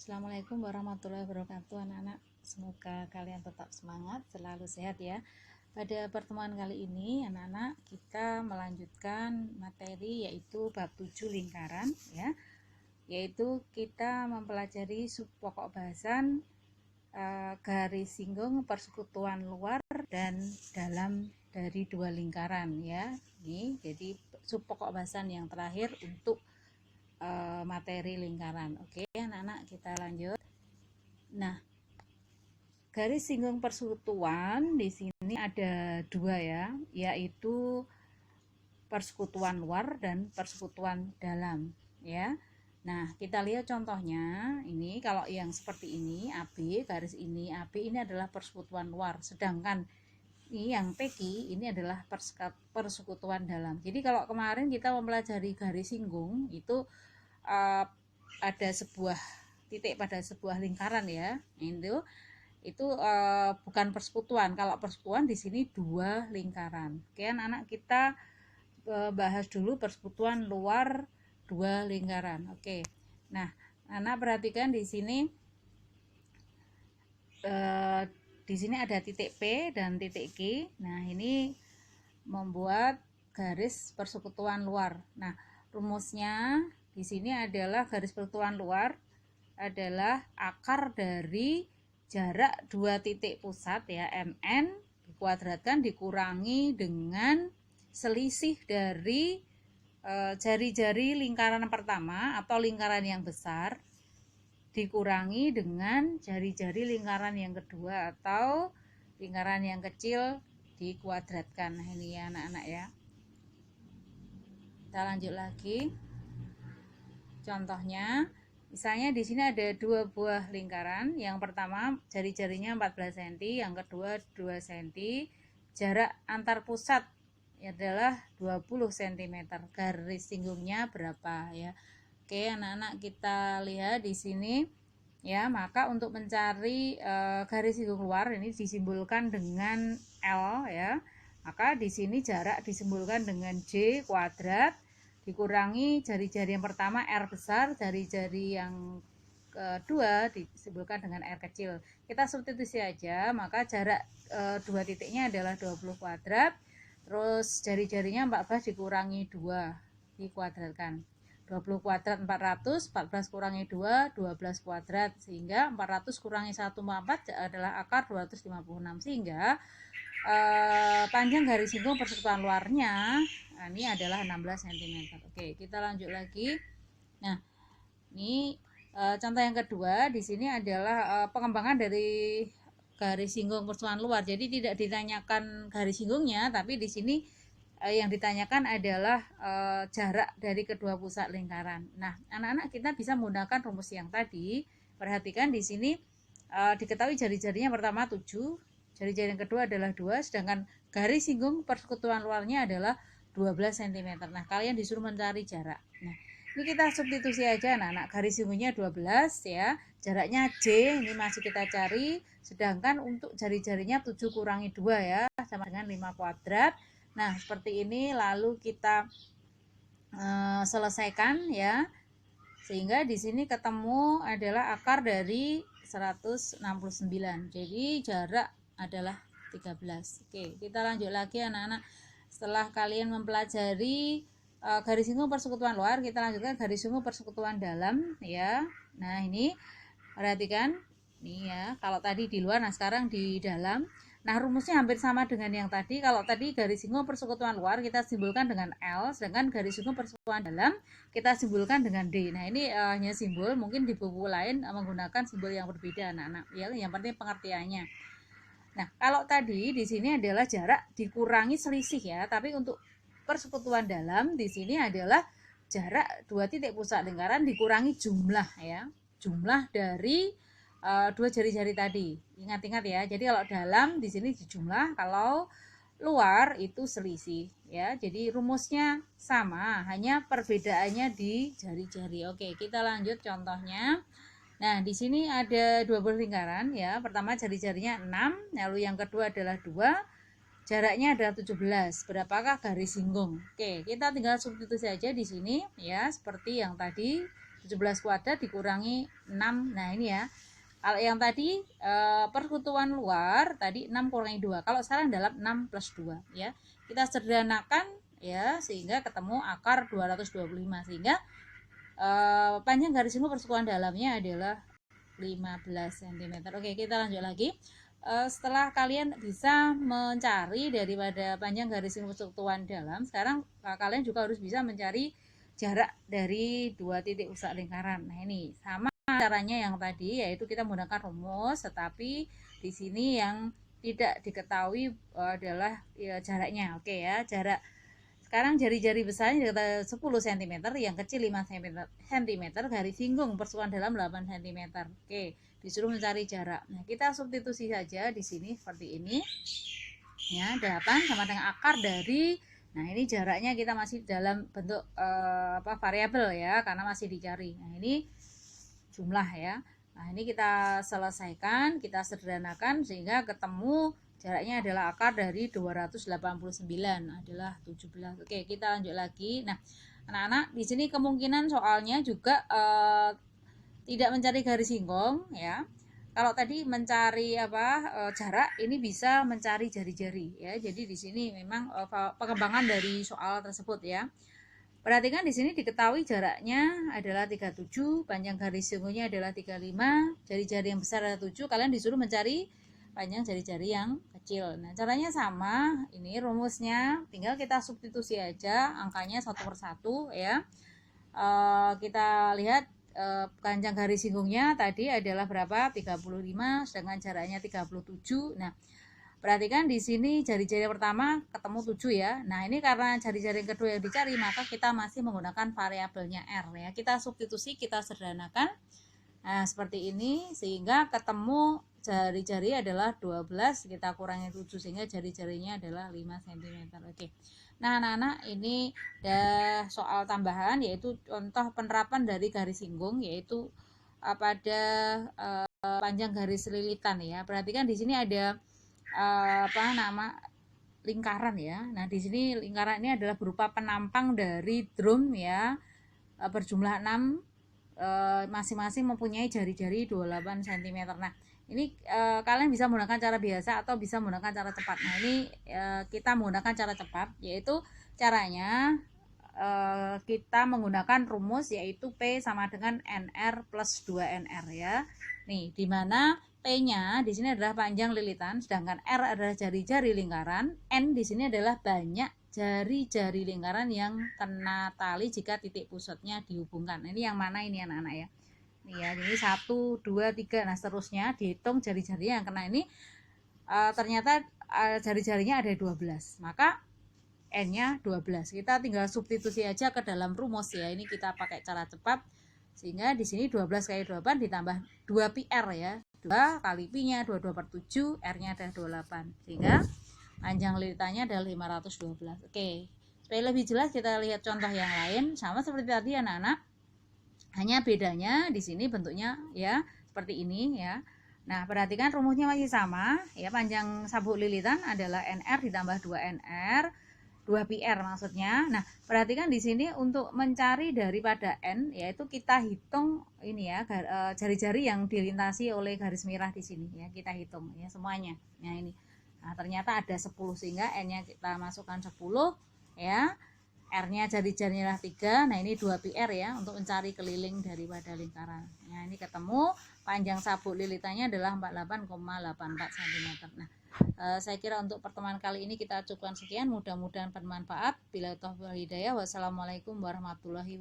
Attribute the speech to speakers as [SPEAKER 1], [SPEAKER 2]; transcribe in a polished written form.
[SPEAKER 1] Assalamualaikum warahmatullahi wabarakatuh anak-anak. Semoga kalian tetap semangat, selalu sehat ya. Pada pertemuan kali ini anak-anak kita melanjutkan materi yaitu bab 7 lingkaran ya. Yaitu kita mempelajari sub pokok bahasan garis singgung persekutuan luar dan dalam dari dua lingkaran ya. Ini jadi sub pokok bahasan yang terakhir untuk materi lingkaran. Oke, anak-anak kita lanjut. Nah, garis singgung persekutuan di sini ada dua ya, yaitu persekutuan luar dan persekutuan dalam ya. Nah, kita lihat contohnya. Ini kalau yang seperti ini AB, garis ini AB ini adalah persekutuan luar, sedangkan ini yang PQ ini adalah persekutuan dalam. Jadi kalau kemarin kita mempelajari garis singgung itu ada sebuah titik pada sebuah lingkaran ya. Itu bukan persekutuan. Kalau persekutuan di sini dua lingkaran. Oke, anak-anak kita bahas dulu persekutuan luar dua lingkaran. Oke. Nah, anak perhatikan di sini ada titik P dan titik Q. Nah, ini membuat garis persekutuan luar. Nah, rumusnya di sini adalah garis persekutuan luar adalah akar dari jarak dua titik pusat ya, MN dikuadratkan dikurangi dengan selisih dari jari-jari lingkaran pertama atau lingkaran yang besar dikurangi dengan jari-jari lingkaran yang kedua atau lingkaran yang kecil dikuadratkan. Nah, ini ya anak-anak ya. Kita lanjut lagi. Contohnya, misalnya di sini ada dua buah lingkaran. Yang pertama jari-jarinya 14 cm, yang kedua 2 cm. Jarak antar pusat adalah 20 cm. Garis singgungnya berapa ya? Oke, anak-anak kita lihat di sini ya. Maka untuk mencari garis singgung luar ini disimbolkan dengan L ya. Maka di sini jarak disimbolkan dengan J kuadrat dikurangi jari-jari yang pertama R besar, jari-jari yang kedua disimbolkan dengan R kecil. Kita substitusi aja, maka jarak dua titiknya adalah 20 kuadrat, terus jari-jarinya 14 dikurangi 2 dikuadratkan. 20 kuadrat 400, 14 kurangi 2, 12 kuadrat, sehingga 400 kurangi 144 adalah akar 256, sehingga panjang garis singgung persekutuan luarnya ini adalah 16 cm. Oke, kita lanjut lagi. Nah, ini contoh yang kedua di sini adalah pengembangan dari garis singgung persekutuan luar. Jadi tidak ditanyakan garis singgungnya, tapi di sini yang ditanyakan adalah jarak dari kedua pusat lingkaran. Nah, anak-anak kita bisa menggunakan rumus yang tadi. Perhatikan di sini diketahui jari-jarinya pertama 7, jari-jari yang kedua adalah 2, sedangkan garis singgung persekutuan luarnya adalah 12 cm. Nah, kalian disuruh mencari jarak. Nah, ini kita substitusi aja anak-anak. Garis singgungnya 12 ya. Jaraknya J ini masih kita cari, sedangkan untuk jari-jarinya 7 kurangi 2 ya, sama dengan 5 kuadrat. Nah, seperti ini lalu kita selesaikan ya. Sehingga di sini ketemu adalah akar dari 169. Jadi jarak adalah 13. Oke, kita lanjut lagi anak-anak. Setelah kalian mempelajari garis singgung persekutuan luar, kita lanjutkan garis singgung persekutuan dalam ya. Nah, ini perhatikan nih ya. Kalau tadi di luar, nah sekarang di dalam. Nah, rumusnya hampir sama dengan yang tadi. Kalau tadi garis singgung persekutuan luar kita simbolkan dengan L, sedangkan garis singgung persekutuan dalam kita simbolkan dengan D. Nah, ini hanya simbol, mungkin di buku lain menggunakan simbol yang berbeda anak-anak. Ya, yang penting pengertiannya. Nah, kalau tadi di sini adalah jarak dikurangi selisih ya, tapi untuk persekutuan dalam di sini adalah jarak dua titik pusat lingkaran dikurangi jumlah ya, jumlah dari dua jari-jari tadi. Ingat-ingat ya. Jadi kalau dalam di sini dijumlah, kalau luar itu selisih ya. Jadi rumusnya sama, hanya perbedaannya di jari-jari. Oke, kita lanjut contohnya. Nah, di sini ada dua buah lingkaran ya. Pertama jari-jarinya 6, lalu yang kedua adalah 2. Jaraknya adalah 17. Berapakah garis singgung? Oke, kita tinggal substitusi saja di sini ya, seperti yang tadi 17 kuadrat dikurangi 6. Nah ini ya, kalau yang tadi persekutuan luar tadi 6 kurangi 2, kalau sekarang dalam 6 plus 2 ya. Kita sederhanakan ya sehingga ketemu akar 225, sehingga panjang garis singgung persekutuan dalamnya adalah 15 cm. Oke, kita lanjut lagi. Setelah kalian bisa mencari daripada panjang garis singgung persekutuan dalam, sekarang kalian juga harus bisa mencari jarak dari dua titik pusat lingkaran. Nah ini sama caranya yang tadi, yaitu kita menggunakan rumus, tetapi di sini yang tidak diketahui adalah ya, jaraknya. Oke ya, jarak sekarang jari-jari besarnya 10 cm, yang kecil 5 cm, garis singgung persekutuan dalam 8 cm. Oke, disuruh mencari jarak. Nah, kita substitusi saja di sini seperti ini. Ya, 8 sama dengan akar dari, nah ini jaraknya kita masih dalam bentuk variabel ya, karena masih dicari. Nah, ini jumlah ya. Nah, ini kita selesaikan, kita sederhanakan sehingga ketemu jaraknya adalah akar dari 289 adalah 17. Oke, kita lanjut lagi. Nah, anak-anak di sini kemungkinan soalnya juga tidak mencari garis singgung ya. Kalau tadi mencari jarak, ini bisa mencari jari-jari ya. Jadi di sini memang pengembangan dari soal tersebut ya. Perhatikan di sini diketahui jaraknya adalah 37, panjang garis singgungnya adalah 35, jari-jari yang besar adalah 7, kalian disuruh mencari panjang jari-jari yang kecil. Nah, caranya sama, ini rumusnya tinggal kita substitusi aja angkanya satu per satu ya. Kita lihat panjang garis singgungnya tadi adalah berapa? 35, sedangkan jaraknya 37. Nah, perhatikan di sini jari-jari pertama ketemu 7 ya. Nah, ini karena jari-jari yang kedua yang dicari, maka kita masih menggunakan variabelnya R ya. Kita substitusi, kita sederhanakan. Nah, seperti ini sehingga ketemu jari-jari adalah 12, kita kurangi 7 sehingga jari-jarinya adalah 5 cm. Oke. Nah, anak-anak, ini ada soal tambahan yaitu contoh penerapan dari garis singgung, yaitu pada panjang garis lilitan ya. Perhatikan di sini ada lingkaran ya. Nah, di sini lingkaran ini adalah berupa penampang dari drum ya, berjumlah 6, masing-masing mempunyai jari-jari 28 cm. Nah, ini kalian bisa menggunakan cara biasa atau bisa menggunakan cara cepat. Nah, ini kita menggunakan cara cepat, yaitu caranya kita menggunakan rumus yaitu P sama dengan NR plus 2NR ya. Nih, dimana P-nya di sini adalah panjang lilitan, sedangkan R adalah jari-jari lingkaran, N di sini adalah banyak jari-jari lingkaran yang kena tali jika titik pusatnya dihubungkan. Ini yang mana ini anak-anak ya? Nih ya, ini 1, 2, 3, nah seterusnya dihitung jari-jari yang kena ini ternyata jari-jarinya ada 12. Maka N-nya 12. Kita tinggal substitusi aja ke dalam rumus ya. Ini kita pakai cara cepat. Sehingga di sini 12 kali 28 ditambah 2 PR ya. 2 kali Pi-nya 22 per 7, R-nya adalah 28. Sehingga panjang lilitannya adalah 512. Oke. Supaya lebih jelas kita lihat contoh yang lain, sama seperti tadi anak-anak. Hanya bedanya di sini bentuknya ya seperti ini ya. Nah, perhatikan rumusnya masih sama ya, panjang sabuk lilitan adalah NR ditambah 2NR, 2PR maksudnya. Nah, perhatikan di sini untuk mencari daripada N, yaitu kita hitung ini ya, jari-jari yang dilintasi oleh garis merah di sini ya, kita hitung ya semuanya. Nah, ini. Nah, ternyata ada 10 sehingga N-nya kita masukkan 10 ya. R-nya jari-jarinya 3. Nah, ini 2 PR ya untuk mencari keliling daripada lingkaran. Nah, ini ketemu panjang sabuk lilitannya adalah 48,84 cm. Nah, saya kira untuk pertemuan kali ini kita cukupkan sekian, mudah-mudahan bermanfaat. Bila taufiq wal hidayah, wassalamualaikum warahmatullahi wabarakatuh.